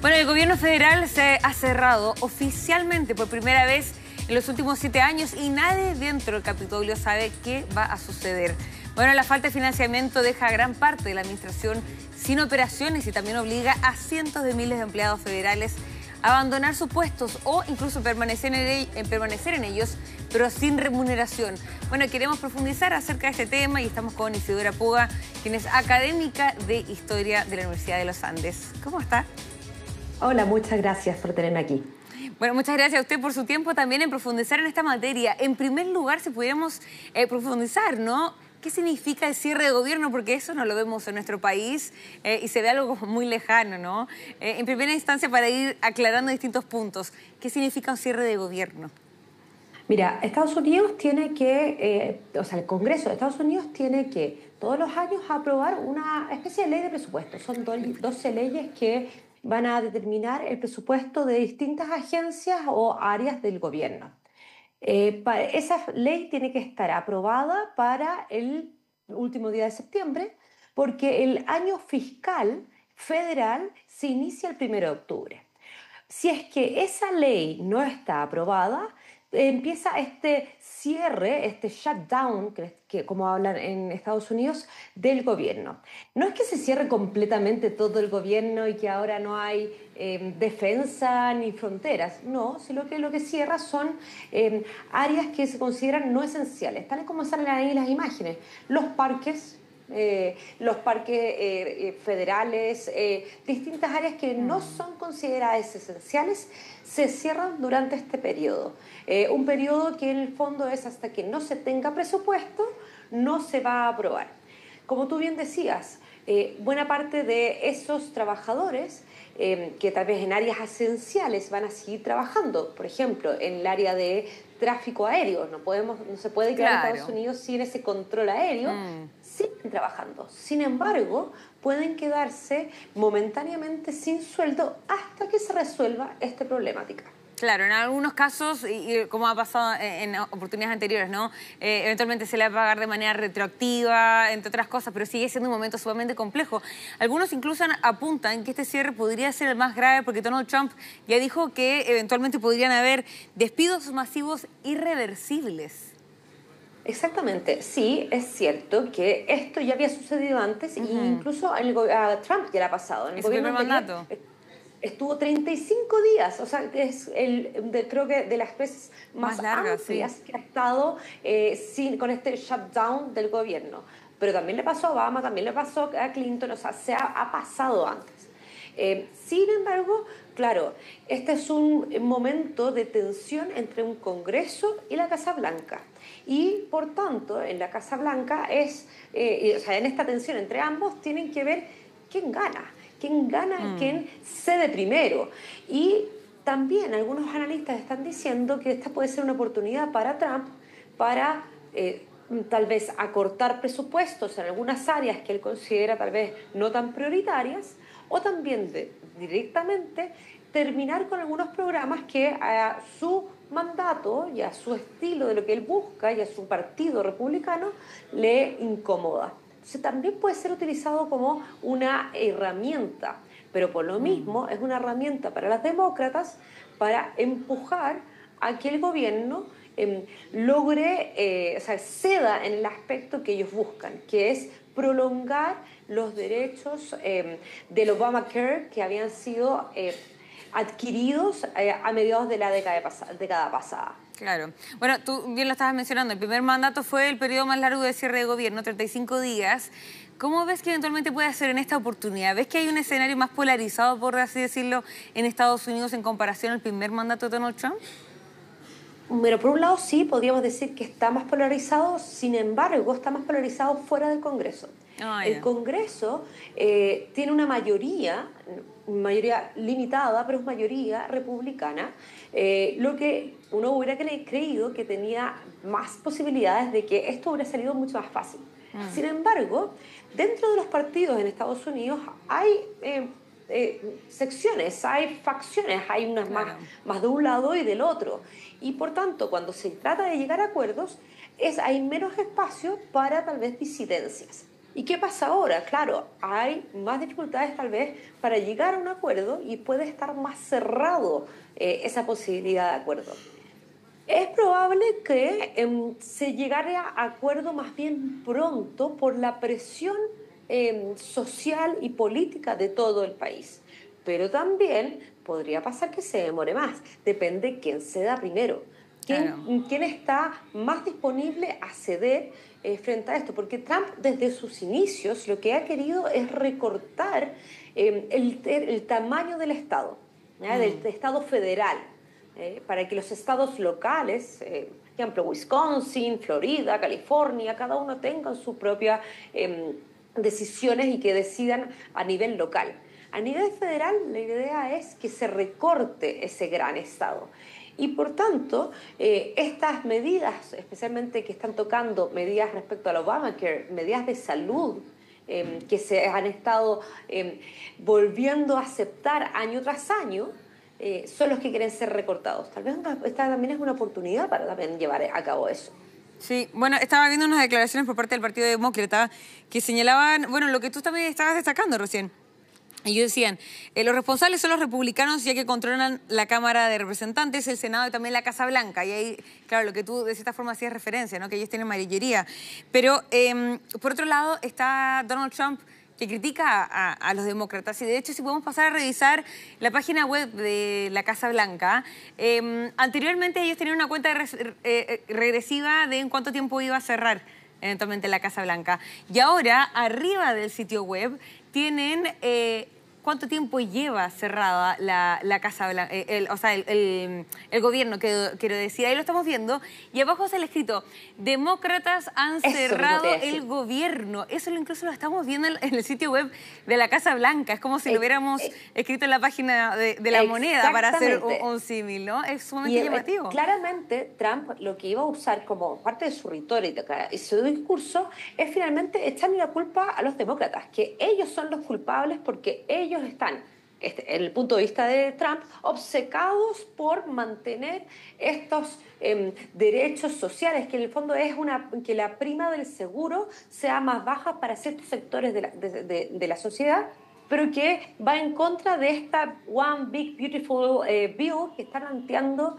Bueno, el gobierno federal se ha cerrado oficialmente por primera vez en los últimos 7 años y nadie dentro del Capitolio sabe qué va a suceder. Bueno, la falta de financiamiento deja a gran parte de la administración sin operaciones y también obliga a cientos de miles de empleados federales a abandonar sus puestos o incluso permanecer en ellos, pero sin remuneración. Bueno, queremos profundizar acerca de este tema y estamos con Isidora Puga, quien es académica de Historia de la Universidad de los Andes. ¿Cómo está? Hola, muchas gracias por tenerme aquí. Bueno, muchas gracias a usted por su tiempo también en profundizar en esta materia. En primer lugar, si pudiéramos profundizar, ¿no? ¿Qué significa el cierre de gobierno? Porque eso no lo vemos en nuestro país y se ve algo muy lejano, ¿no? En primera instancia, para ir aclarando distintos puntos, ¿qué significa un cierre de gobierno? Mira, Estados Unidos tiene que, el Congreso de Estados Unidos tiene que todos los años aprobar una especie de ley de presupuesto. Son 12 leyes que van a determinar el presupuesto de distintas agencias o áreas del gobierno. Esa ley tiene que estar aprobada para el último día de septiembre porque el año fiscal federal se inicia el 1 de octubre. Si es que esa ley no está aprobada, empieza este cierre, este shutdown, que como hablan en Estados Unidos, del gobierno. No es que se cierre completamente todo el gobierno y que ahora no hay defensa ni fronteras, no, sino que lo que cierra son áreas que se consideran no esenciales, tal como salen ahí las imágenes, los parques federales, distintas áreas que no son consideradas esenciales, se cierran durante este periodo. Un periodo que en el fondo es hasta que no se tenga presupuesto, no se va a aprobar. Como tú bien decías, buena parte de esos trabajadores que tal vez en áreas esenciales van a seguir trabajando, por ejemplo, en el área de tráfico aéreo, no se puede quedar en Estados Unidos sin ese control aéreo, siguen trabajando. Sin embargo, pueden quedarse momentáneamente sin sueldo hasta que se resuelva esta problemática. Claro, en algunos casos, y como ha pasado en oportunidades anteriores, ¿no? Eventualmente se le va a pagar de manera retroactiva, entre otras cosas, pero sigue siendo un momento sumamente complejo. Algunos incluso apuntan que este cierre podría ser el más grave porque Donald Trump ya dijo que eventualmente podrían haber despidos masivos irreversibles. Exactamente, sí, es cierto que esto ya había sucedido antes e incluso a Trump ya le ha pasado. En el gobierno mandato. Estuvo 35 días, o sea, es creo que de las veces más largas amplias que ha estado con este shutdown del gobierno. Pero también le pasó a Obama, también le pasó a Clinton, o sea, ha pasado antes. Sin embargo, claro, este es un momento de tensión entre un Congreso y la Casa Blanca. Y, por tanto, en la Casa Blanca en esta tensión entre ambos tienen que ver quién gana, quién cede primero. Y también algunos analistas están diciendo que esta puede ser una oportunidad para Trump para tal vez acortar presupuestos en algunas áreas que él considera tal vez no tan prioritarias, o también directamente terminar con algunos programas que a su mandato y a su estilo de lo que él busca y a su partido republicano le incomoda. Entonces también puede ser utilizado como una herramienta, pero por lo mismo es una herramienta para los demócratas para empujar a que el gobierno ceda en el aspecto que ellos buscan, que es prolongar los derechos del Obamacare que habían sido adquiridos a mediados de la década pasada. Claro. Bueno, tú bien lo estabas mencionando, el primer mandato fue el periodo más largo de cierre de gobierno, 35 días. ¿Cómo ves que eventualmente puede hacer en esta oportunidad? ¿Ves que hay un escenario más polarizado, por así decirlo, en Estados Unidos en comparación al primer mandato de Donald Trump? Pero por un lado sí, podríamos decir que está más polarizado, sin embargo, está más polarizado fuera del Congreso. El Congreso tiene una mayoría limitada, pero es mayoría republicana, lo que uno hubiera creído que tenía más posibilidades de que esto hubiera salido mucho más fácil. Sin embargo, dentro de los partidos en Estados Unidos hay secciones, hay facciones, hay unas más de un lado y del otro. Y por tanto, cuando se trata de llegar a acuerdos, hay menos espacio para tal vez disidencias. ¿Y qué pasa ahora? Claro, hay más dificultades tal vez para llegar a un acuerdo y puede estar más cerrado esa posibilidad de acuerdo. Es probable que se llegara a acuerdo más bien pronto por la presión social y política de todo el país. Pero también podría pasar que se demore más. Depende quién ceda primero. Claro. ¿Quién está más disponible a ceder frente a esto? Porque Trump desde sus inicios lo que ha querido es recortar el tamaño del Estado, ¿ya? Del Estado federal, para que los estados locales, por ejemplo, Wisconsin, Florida, California, cada uno tengan sus propias decisiones y que decidan a nivel local. A nivel federal, la idea es que se recorte ese gran estado. Y por tanto, estas medidas, especialmente que están tocando medidas respecto al Obamacare, medidas de salud, que se han estado volviendo a aceptar año tras año, son los que quieren ser recortados. Tal vez esta también es una oportunidad para también llevar a cabo eso. Sí, bueno, estaba viendo unas declaraciones por parte del Partido Demócrata que señalaban, bueno, lo que tú también estabas destacando recién. Ellos decían, los responsables son los republicanos ya que controlan la Cámara de Representantes, el Senado y también la Casa Blanca. Y ahí, claro, lo que tú de cierta forma hacías referencia, ¿no? Que ellos tienen marillería. Pero, por otro lado, está Donald Trump, que critica a los demócratas. Y de hecho, si podemos pasar a revisar la página web de la Casa Blanca, anteriormente ellos tenían una cuenta regresiva de en cuánto tiempo iba a cerrar eventualmente la Casa Blanca. Y ahora, arriba del sitio web, tienen cuánto tiempo lleva cerrada la Casa Blanca, el gobierno, quiero decir. Ahí lo estamos viendo. Y abajo sale escrito, demócratas han cerrado el gobierno. Eso incluso lo estamos viendo en el sitio web de la Casa Blanca. Es como si lo hubiéramos escrito en la página de la moneda para hacer un símil, ¿no? Es sumamente llamativo. Claramente, Trump lo que iba a usar como parte de su retórica y su discurso es finalmente echarle la culpa a los demócratas, que ellos son los culpables porque ellos están, en el punto de vista de Trump, obcecados por mantener estos derechos sociales, que en el fondo es que la prima del seguro sea más baja para ciertos sectores de la sociedad, pero que va en contra de esta One Big Beautiful Bill que está planteando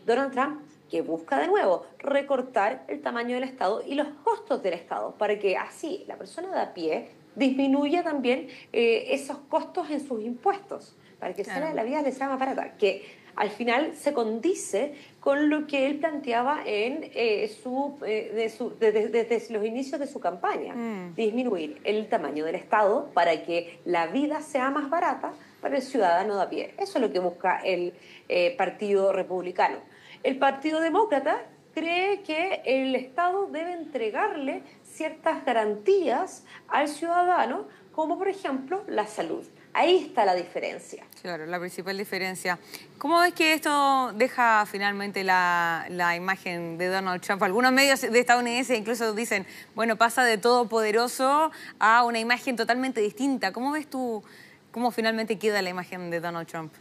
Donald Trump, que busca de nuevo recortar el tamaño del Estado y los costos del Estado, para que así la persona de a pie disminuya también esos costos en sus impuestos, para que la vida le sea más barata, que al final se condice con lo que él planteaba desde los inicios de su campaña, disminuir el tamaño del Estado para que la vida sea más barata para el ciudadano de a pie. Eso es lo que busca el Partido Republicano. El Partido Demócrata cree que el Estado debe entregarle ciertas garantías al ciudadano, como por ejemplo la salud. Ahí está la diferencia. Claro, la principal diferencia. ¿Cómo ves que esto deja finalmente la imagen de Donald Trump? Algunos medios de estadounidenses incluso dicen, bueno, pasa de todopoderoso a una imagen totalmente distinta. ¿Cómo ves tú cómo finalmente queda la imagen de Donald Trump?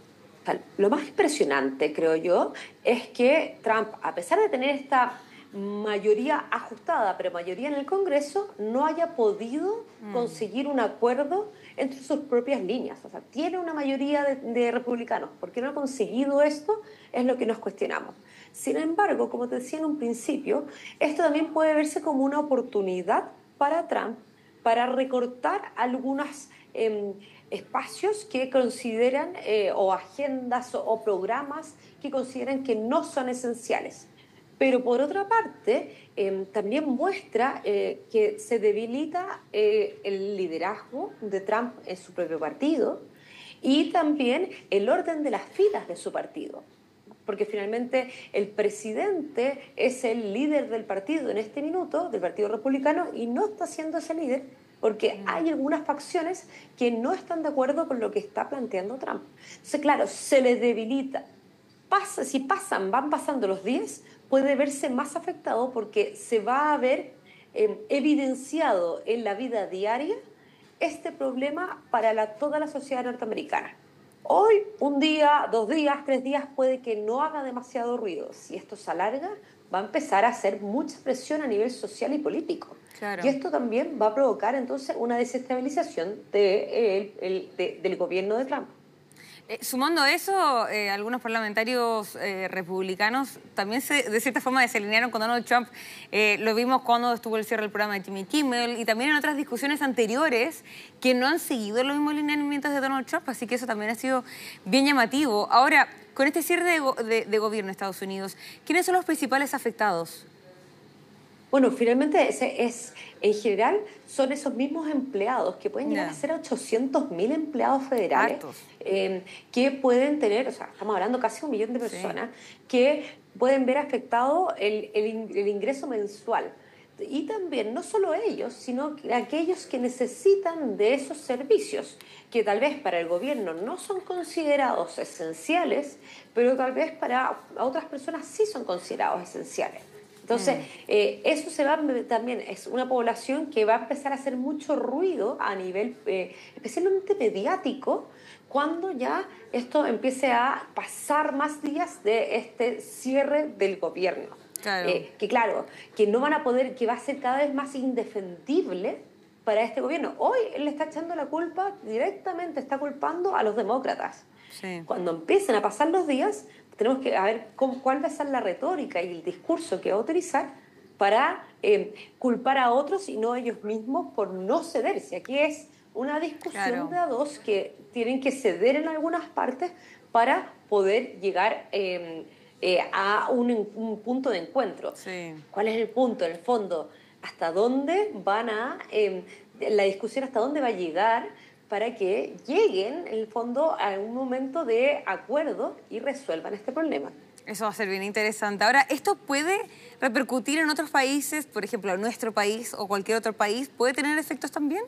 Lo más impresionante, creo yo, es que Trump, a pesar de tener esta mayoría ajustada, pero mayoría en el Congreso, no haya podido conseguir un acuerdo entre sus propias líneas. O sea, tiene una mayoría de republicanos. ¿Por qué no ha conseguido esto? Es lo que nos cuestionamos. Sin embargo, como te decía en un principio, esto también puede verse como una oportunidad para Trump para recortar algunas espacios que consideran, o agendas o programas que consideran que no son esenciales. Pero por otra parte, también muestra que se debilita el liderazgo de Trump en su propio partido y también el orden de las filas de su partido. Porque finalmente el presidente es el líder del partido en este minuto, del Partido Republicano, y no está siendo ese líder porque hay algunas facciones que no están de acuerdo con lo que está planteando Trump. Entonces, claro, se les debilita. Si van pasando los días, puede verse más afectado porque se va a ver evidenciado en la vida diaria este problema para toda la sociedad norteamericana. Hoy, un día, 2 días, 3 días, puede que no haga demasiado ruido. Si esto se alarga, va a empezar a hacer mucha presión a nivel social y político. Claro. Y esto también va a provocar entonces una desestabilización del gobierno de Trump. Sumando a eso, algunos parlamentarios republicanos también de cierta forma desalinearon con Donald Trump. Lo vimos cuando estuvo el cierre del programa de Jimmy Kimmel y también en otras discusiones anteriores que no han seguido los mismos lineamientos de Donald Trump, así que eso también ha sido bien llamativo. Ahora, con este cierre de gobierno de Estados Unidos, ¿quiénes son los principales afectados? Bueno, finalmente en general son esos mismos empleados que pueden llegar a ser 800.000 empleados federales que pueden tener, o sea, estamos hablando casi de 1 millón de personas que pueden ver afectado el ingreso mensual. Y también, no solo ellos, sino aquellos que necesitan de esos servicios, que tal vez para el gobierno no son considerados esenciales, pero tal vez para otras personas sí son considerados esenciales. Entonces, eso también es una población que va a empezar a hacer mucho ruido a nivel especialmente mediático cuando ya esto empiece a pasar más días de este cierre del gobierno. Claro. Que no van a poder, que va a ser cada vez más indefendible para este gobierno. Hoy él le está echando la culpa, directamente está culpando a los demócratas. Sí. Cuando empiecen a pasar los días, tenemos que ver cuál va a ser la retórica y el discurso que va a utilizar para culpar a otros y no a ellos mismos por no cederse. Aquí es una discusión de a dos que tienen que ceder en algunas partes para poder llegar a un punto de encuentro. Sí. ¿Cuál es el punto? En el fondo, ¿hasta dónde la discusión hasta dónde va a llegar para que lleguen, en el fondo, a un momento de acuerdo y resuelvan este problema? Eso va a ser bien interesante. Ahora, ¿esto puede repercutir en otros países? Por ejemplo, en nuestro país o cualquier otro país. ¿Puede tener efectos también?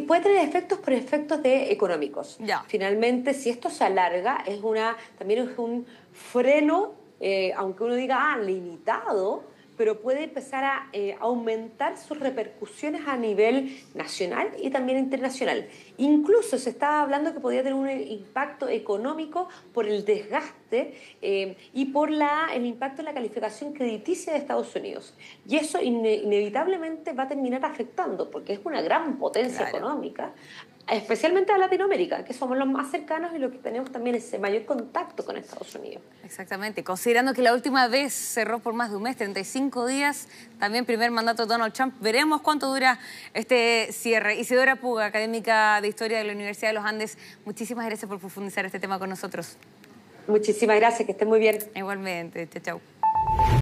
Puede tener efectos por efectos económicos. Ya. Finalmente, si esto se alarga, también es un freno, aunque uno diga, limitado, pero puede empezar a aumentar sus repercusiones a nivel nacional y también internacional. Incluso se estaba hablando que podría tener un impacto económico por el desgaste y por el impacto en la calificación crediticia de Estados Unidos. Y eso inevitablemente va a terminar afectando, porque es una gran potencia económica, especialmente a Latinoamérica, que somos los más cercanos y los que tenemos también ese mayor contacto con Estados Unidos. Exactamente, considerando que la última vez cerró por más de un mes, 35 días, también primer mandato de Donald Trump, veremos cuánto dura este cierre. Isidora Puga, académica de Historia de la Universidad de los Andes, muchísimas gracias por profundizar este tema con nosotros. Muchísimas gracias, que estén muy bien. Igualmente, chao, chao.